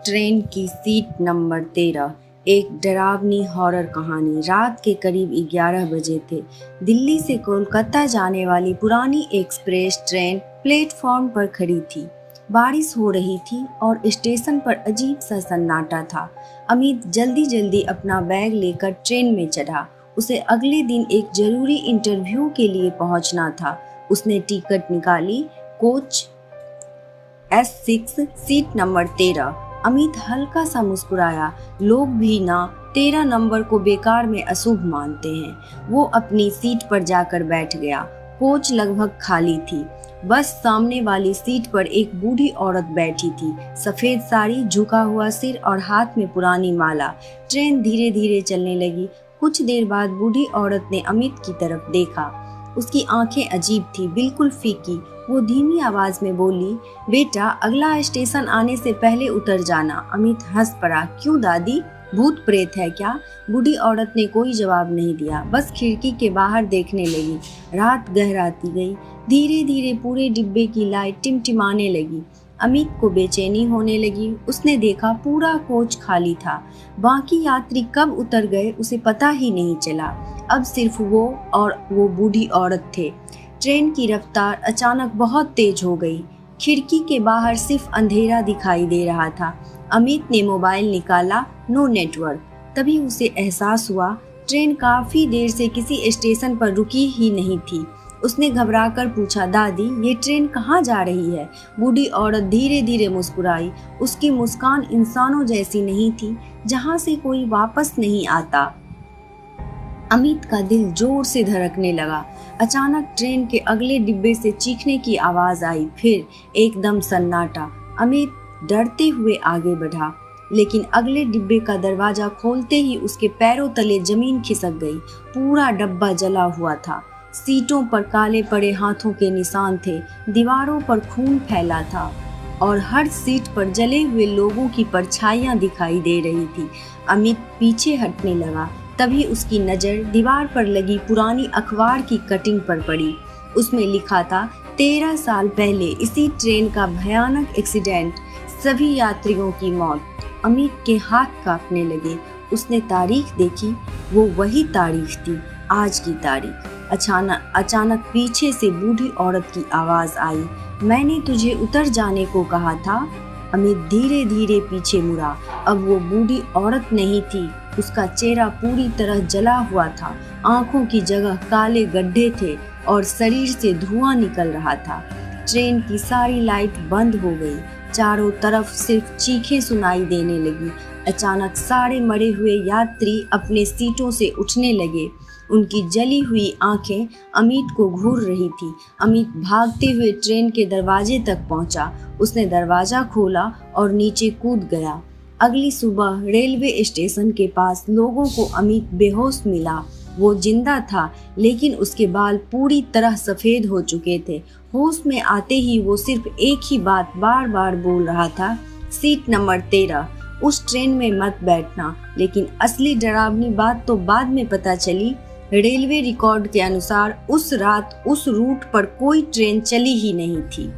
Train की seat number 13। एक डरावनी हॉरर कहानी। रात के करीब 11 बजे थे। दिल्ली से कोलकाता जाने वाली पुरानी एक्सप्रेस ट्रेन प्लेटफॉर्म पर खड़ी थी। बारिश हो रही थी और स्टेशन पर अजीब सा सन्नाटा था। अमित जल्दी जल्दी अपना बैग लेकर ट्रेन में चढ़ा। उसे अगले दिन एक जरूरी इंटरव्यू के लिए पहुंचना था। उसने टिकट निकाली। Coach S6 seat number 13। Amit हल्का सा मुस्कुराया। लोग भी ना 13 नंबर को बेकार में अशुभ मानते हैं। वो अपनी सीट पर जाकर बैठ गया। कोच लगभग खाली थी। बस सामने वाली सीट पर एक बूढ़ी औरत बैठी थी। सफेद साड़ी, झुका हुआ सिर और हाथ में पुरानी माला। ट्रेन धीरे धीरे चलने लगी। कुछ देर बाद बूढ़ी औरत ने अमित की तरफ देखा। उसकी आंखें अजीब थी, बिल्कुल फीकी। वो धीमी आवाज में बोली, बेटा अगला स्टेशन आने से पहले उतर जाना। अमित हंस पड़ा। क्यों दादी, भूत प्रेत है क्या? बूढ़ी औरत ने कोई जवाब नहीं दिया, बस खिड़की के बाहर देखने लगी। रात गहराती गई। धीरे धीरे पूरे डिब्बे की लाइट टिमटिमाने लगी। अमित को बेचैनी होने लगी। उसने देखा पूरा कोच खाली था। बाकी यात्री कब उतर गए उसे पता ही नहीं चला। अब सिर्फ वो और वो बूढ़ी औरत थे। ट्रेन की रफ्तार अचानक बहुत तेज हो गई। खिड़की के बाहर सिर्फ अंधेरा दिखाई दे रहा था। अमित ने मोबाइल निकाला, नो नेटवर्क। तभी उसे एहसास हुआ ट्रेन काफी देर से किसी स्टेशन पर रुकी ही नहीं थी। उसने घबराकर पूछा, दादी ये ट्रेन कहाँ जा रही है? बूढ़ी औरत धीरे धीरे मुस्कुराई। उसकी मुस्कान इंसानों जैसी नहीं थी, जहाँ से कोई वापस नहीं आता। अमित का दिल जोर से धड़कने लगा। अचानक ट्रेन के अगले डिब्बे से चीखने की आवाज आई। फिर एकदम सन्नाटा। अमित डरते हुए आगे बढ़ा, लेकिन अगले डिब्बे का दरवाजा खोलते ही उसके पैरों तले जमीन खिसक गई। पूरा डब्बा जला हुआ था। सीटों पर काले पड़े हाथों के निशान थे। दीवारों पर खून फैला था और हर सीट पर जले हुए लोगों की परछाइयां दिखाई दे रही थी। अमित पीछे हटने लगा। तभी उसकी नज़र दीवार पर लगी पुरानी अखबार की कटिंग पर पड़ी। उसमें लिखा था, 13 साल पहले इसी ट्रेन का भयानक एक्सीडेंट, सभी यात्रियों की मौत। अमित के हाथ कांपने लगे। उसने तारीख देखी। वो वही तारीख थी, आज की तारीख। अचानक पीछे से बूढ़ी औरत की आवाज आई, मैंने तुझे उतर जाने को कहा था। अमित धीरे धीरे पीछे मुड़ा। अब वो बूढ़ी औरत नहीं थी। उसका चेहरा पूरी तरह जला हुआ था। आंखों की जगह काले गड्ढे थे और शरीर से धुआं निकल रहा था। ट्रेन की सारी लाइट बंद हो गई। चारों तरफ सिर्फ चीखें सुनाई देने लगी। अचानक सारे मरे हुए यात्री अपने सीटों से उठने लगे। उनकी जली हुई आंखें अमित को घूर रही थी। अमित भागते हुए ट्रेन के दरवाजे तक पहुंचा। उसने दरवाजा खोला और नीचे कूद गया। अगली सुबह रेलवे स्टेशन के पास लोगों को अमित बेहोश मिला। वो जिंदा था, लेकिन उसके बाल पूरी तरह सफेद हो चुके थे। होश में आते ही वो सिर्फ एक ही बात बार बार बोल रहा था, सीट नंबर 13, उस ट्रेन में मत बैठना। लेकिन असली डरावनी बात तो बाद में पता चली। रेलवे रिकॉर्ड के अनुसार उस रात उस रूट पर कोई ट्रेन चली ही नहीं थी।